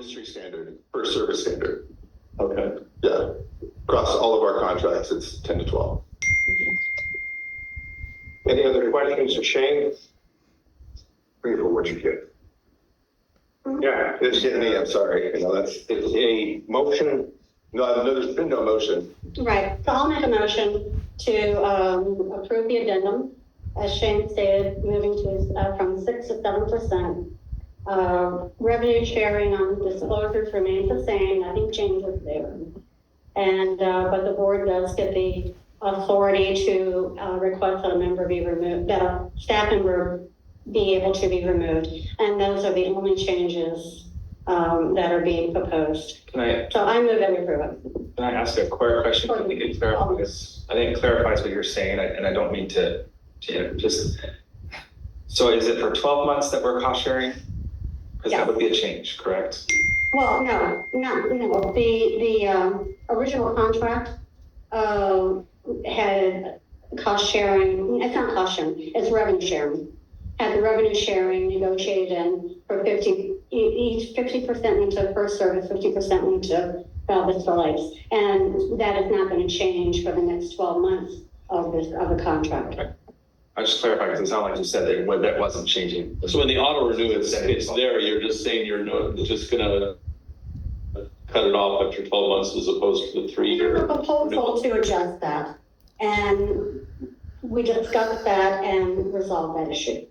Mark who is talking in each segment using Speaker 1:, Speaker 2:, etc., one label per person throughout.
Speaker 1: industry standard, per service standard.
Speaker 2: Okay.
Speaker 1: Yeah. Across all of our contracts, it's 10 to 12.
Speaker 3: Any other questions for Shane?
Speaker 1: Bring it for what you get.
Speaker 3: Yeah,
Speaker 1: It's getting me, I'm sorry. You know,
Speaker 3: it's a motion.
Speaker 1: no, there's been no motion.
Speaker 4: Right, so I'll make a motion to approve the addendum, as Shane stated, moving to from 6 to 7%. Revenue sharing on disclosures remains the same, nothing changes there. And, but the board does get the authority to request that a member be removed, that a staff member be able to be removed. And those are the only changes that are being proposed. So I move that we approve it.
Speaker 5: Can I ask a quick question? I think it clarifies, I think it clarifies what you're saying, and I don't mean to just, so is it for 12 months that we're cost sharing? Because that would be a change, correct?
Speaker 4: Well, no. The original contract had cost sharing, it's not cost sharing, it's revenue sharing. Had the revenue sharing negotiated in for 50% went to first service, 50% went to Vista Lakes. And that is not going to change for the next 12 months of the contract.
Speaker 5: Okay. I just clarify because it sounded like you said that wasn't changing.
Speaker 2: So when the auto renew, it's there, you're just saying you're just gonna cut it off after 12 months as opposed to the 3-year.
Speaker 4: A proposal to adjust that. And we discussed that and resolved that issue.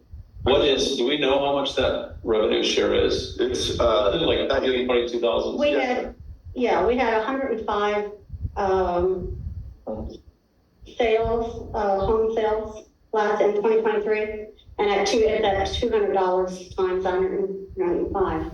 Speaker 2: Do we know how much that revenue share is?
Speaker 1: It's
Speaker 2: Like 22,000?
Speaker 4: We had 105 sales, home sales last in 2023, and that's $200 times 195.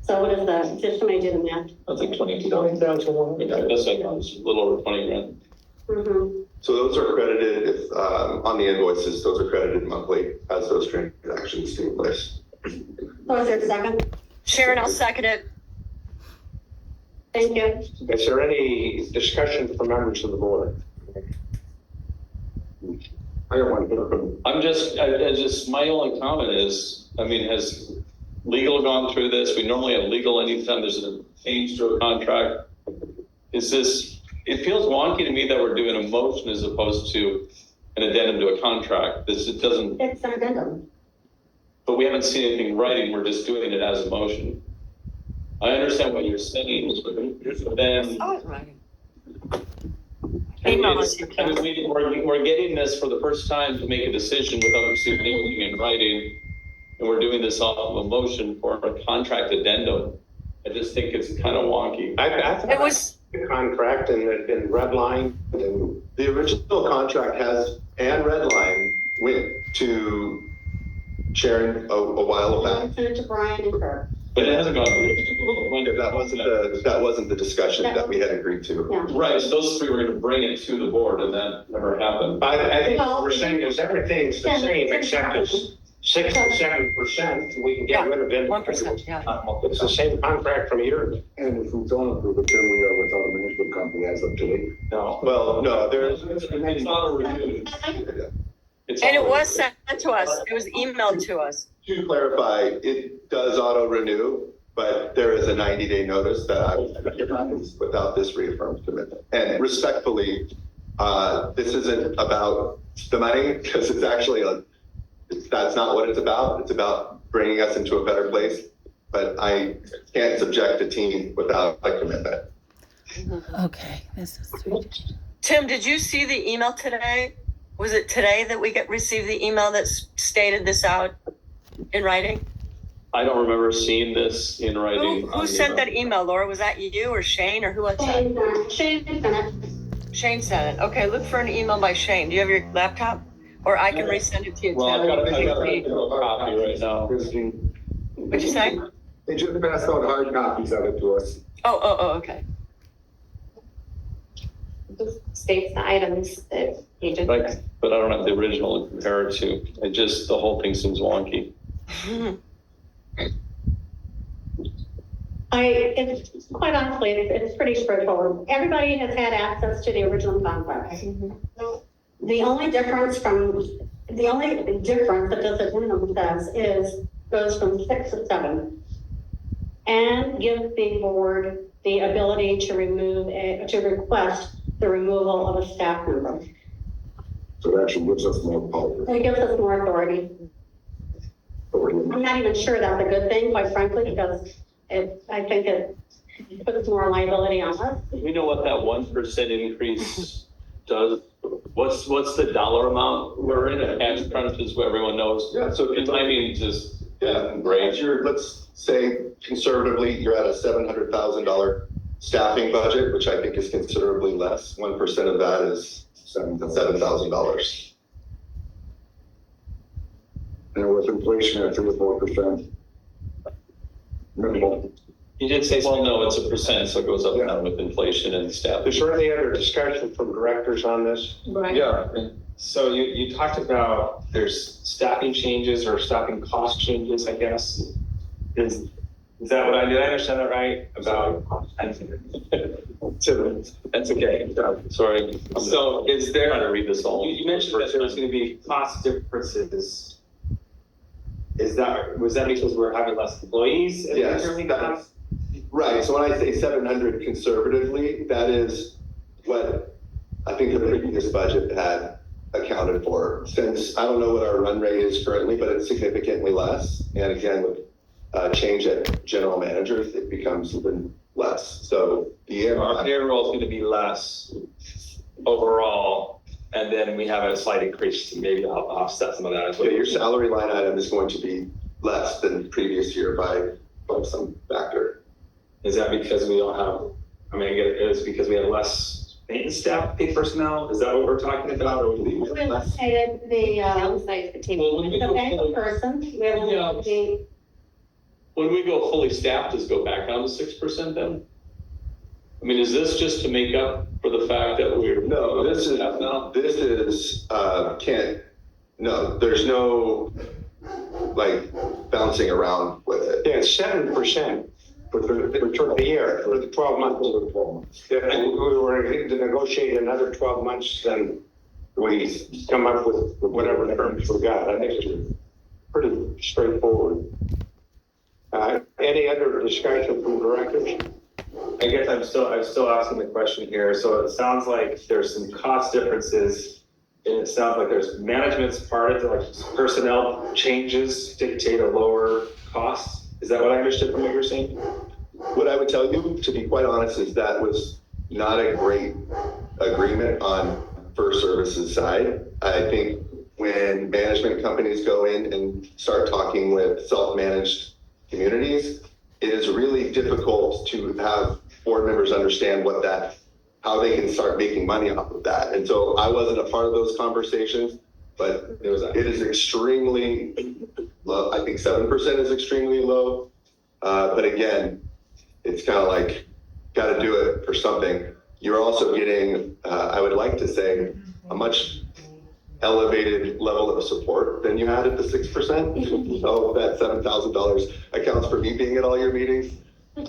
Speaker 4: So what is that? Just somebody do the math.
Speaker 2: I think 22,000. That's like a little over 20 grand.
Speaker 4: Mm-hmm.
Speaker 1: So those are credited if, on the invoices, those are credited monthly as those transactions take place.
Speaker 4: So is there a second?
Speaker 6: Sharon, I'll second it.
Speaker 4: Thank you.
Speaker 3: Is there any discussion from members of the board? I don't want to.
Speaker 2: I'm just, my only comment is, I mean, has legal gone through this? We normally have legal anytime there's a change to a contract. It feels wonky to me that we're doing a motion as opposed to an addendum to a contract. It doesn't,
Speaker 4: It's an addendum.
Speaker 2: but we haven't seen anything in writing. We're just doing it as a motion. I understand what you're saying, but then.
Speaker 6: Oh, right.
Speaker 2: We're getting this for the first time to make a decision without receiving anything in writing, and we're doing this off of a motion for a contract addendum. I just think it's kind of wonky.
Speaker 3: I thought
Speaker 6: It was,
Speaker 3: the contract and it been redlined and
Speaker 1: The original contract and Redline went to Sharon a while back.
Speaker 4: Send it to Brian and Kirk.
Speaker 2: But it hasn't gone.
Speaker 1: That wasn't the discussion that we had agreed to.
Speaker 4: Yeah.
Speaker 2: Right, so those three were going to bring it to the board, and that never happened.
Speaker 3: I think what we're saying is everything's the same except it's 6 to 7%. We can get rid of it.
Speaker 6: 1%, yeah.
Speaker 3: It's the same contract from a year ago.
Speaker 7: And if we don't approve it, then we are without a management company as of today.
Speaker 2: No.
Speaker 1: Well, no, there's.
Speaker 2: It's not a review.
Speaker 6: and it was sent to us. It was emailed to us.
Speaker 1: To clarify, it does auto renew, but there is a 90-day notice that I would recognize without this reaffirmed commitment. And respectfully, this isn't about the money, because it's actually that's not what it's about. It's about bringing us into a better place. But I can't subject a team without a commitment.
Speaker 8: Okay, this is ridiculous.
Speaker 6: Tim, did you see the email today? Was it today that we received the email that stated this out in writing?
Speaker 2: I don't remember seeing this in writing.
Speaker 6: Who sent that email, Laura? Was that you or Shane or who was that?
Speaker 4: Shane sent it.
Speaker 6: Shane sent it. Okay, look for an email by Shane. Do you have your laptop? Or I can resend it to you,
Speaker 2: Well, I've got a
Speaker 6: Tim.
Speaker 2: copy right now.
Speaker 6: What'd you say?
Speaker 7: They just passed out hard copies of it to us.
Speaker 6: Oh, okay.
Speaker 4: States the items that he just.
Speaker 2: But I don't have the original to compare it to. The whole thing seems wonky.
Speaker 4: It's quite honestly, it's pretty straightforward. Everybody has had access to the original contract. The only difference that this addendum says goes from 6 to 7. and give the board the ability to to request the removal of a staff member.
Speaker 7: So it actually gives us more power.
Speaker 4: It gives us more authority. I'm not even sure that's a good thing, quite frankly, because I think it puts more liability on us.
Speaker 2: We know what that 1% increase does. What's the dollar amount? We're in a cash crunch, as everyone knows.
Speaker 1: Yeah, so
Speaker 2: It might be just,
Speaker 1: yeah,
Speaker 2: great.
Speaker 1: let's say conservatively, you're at a $700,000 staffing budget, which I think is considerably less. 1% of that is $7,000.
Speaker 7: And with inflation at 3 or 4%. Minimal.
Speaker 5: You did say,
Speaker 2: Well, no, it's a percent, so it goes up and down with inflation and staff.
Speaker 3: Is there any other discussion from directors on this?
Speaker 4: Right.
Speaker 5: yeah, so you talked about there's staffing changes or staffing cost changes, I guess. Is that what did I understand that right? About, so, that's okay.
Speaker 2: Sorry.
Speaker 5: So is
Speaker 2: I'm trying to
Speaker 5: there,
Speaker 2: read this all.
Speaker 5: you mentioned that there was gonna be cost differences. Was that because we're having less employees?
Speaker 1: Yes, that's right. So when I say 700 conservatively, that is what I think the previous budget had accounted for. Since I don't know what our run rate is currently, but it's significantly less. And again, with change at general managers, it becomes even less. So the
Speaker 5: Our payroll is gonna be less overall, and then we have a slight increase to maybe offset some of that as well.
Speaker 1: your salary line item is going to be less than the previous year by some factor.
Speaker 5: Is that because we don't have, I mean, it's because we have less maintenance staff, paid personnel? Is that what we're talking about, or would
Speaker 4: We
Speaker 5: we?
Speaker 4: eliminated the,
Speaker 2: Well, when we
Speaker 4: the
Speaker 2: go
Speaker 4: bank
Speaker 2: fully-
Speaker 4: person, we eliminated the,
Speaker 2: when we go fully staffed, does it go back down to 6% then? I mean, is this just to make up for the fact that we're
Speaker 1: No, this is,
Speaker 2: staffed now?
Speaker 1: there's no like bouncing around with it.
Speaker 3: Yeah, 7% for the year, for the 12 months. If we were to negotiate another 12 months, then we come up with whatever terms we got. I think it's pretty straightforward. Any other discussion from directors?
Speaker 5: I guess I'm still asking the question here. So it sounds like there's some cost differences. And it sounds like there's management's part of it, like personnel changes dictate a lower cost. Is that what I understood from what you're saying?
Speaker 1: What I would tell you, to be quite honest, is that was not a great agreement on First Services side. I think when management companies go in and start talking with self-managed communities, it is really difficult to have board members understand how they can start making money off of that. And so I wasn't a part of those conversations, but it is extremely low. I think 7% is extremely low. But again, it's kind of like, got to do it for something. You're also getting, I would like to say, a much elevated level of support than you had at the 6%. So that $7,000 accounts for me being at all your meetings.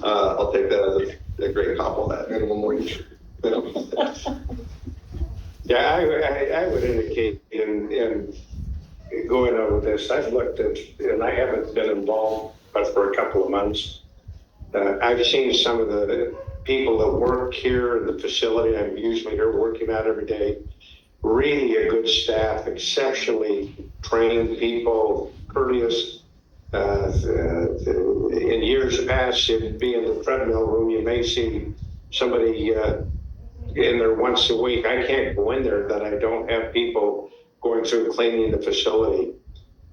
Speaker 1: I'll take that as a great compliment. Minimum wage.
Speaker 3: Yeah, I would indicate in going over this, I've looked at, and I haven't been involved but for a couple of months. I've seen some of the people that work here in the facility I'm usually here working at every day. Really a good staff, exceptionally trained people, courteous. In years past, it'd be in the treadmill room, you may see somebody in there once a week. I can't go in there that I don't have people going through cleaning the facility.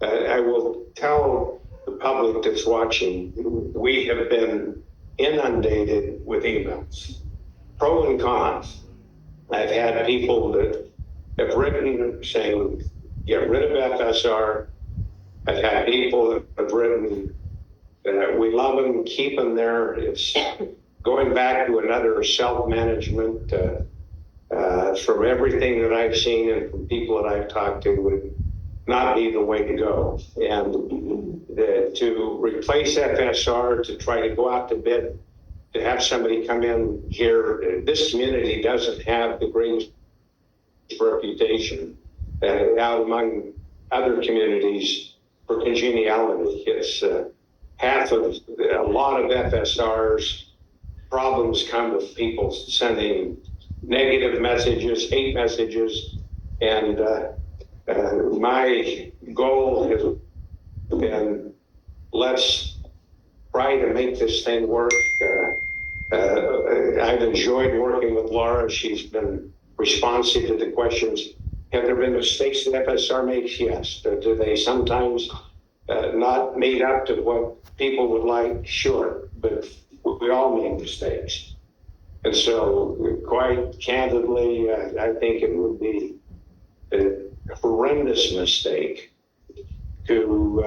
Speaker 3: I will tell the public that's watching, we have been inundated with emails, pros and cons. I've had people that have written saying, get rid of FSR. I've had people that have written that we love them, keep them there. It's going back to another self-management from everything that I've seen and from people that I've talked to would not be the way to go. And to replace FSR, to try to go out to bid, to have somebody come in here, this community doesn't have the greatest reputation out among other communities for congeniality. a lot of FSR's problems come with people sending negative messages, hate messages, and my goal has been, let's try to make this thing work. I've enjoyed working with Laura. She's been responsive to the questions. Have there been mistakes that FSR makes? Yes. Do they sometimes not meet up to what people would like? Sure. But we all make mistakes. And so, quite candidly, I think it would be a horrendous mistake to,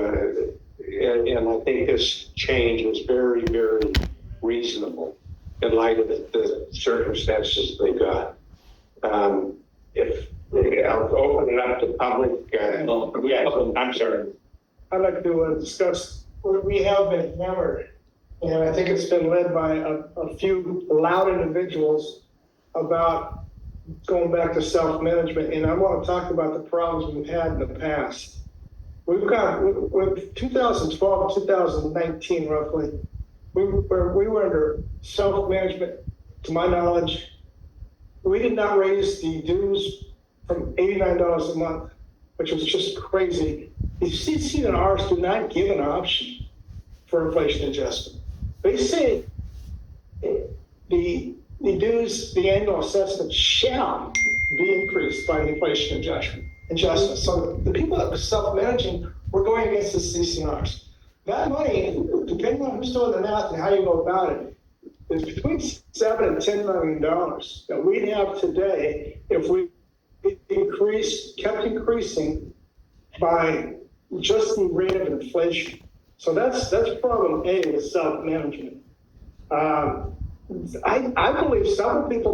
Speaker 3: and I think this change is very, very reasonable in light of the circumstances they got. If I'll open it up to public. I'm sorry.
Speaker 9: I'd like to discuss, we have been hammered, and I think it's been led by a few loud individuals about going back to self-management, and I want to talk about the problems we've had in the past. We've got, with 2012 to 2019 roughly, we were under self-management, to my knowledge. We did not raise the dues from $89 a month, which was just crazy. The CC&Rs do not give an option for inflation adjustment. They say the dues, the annual assessment shall be increased by the inflation adjustment. So the people that were self-managing were going against the CC&Rs. That money, depending on who's doing the math and how you go about it, is between $7 and $10 million that we'd have today if we kept increasing by just the rate of inflation. So that's problem A with self-management. I believe some people might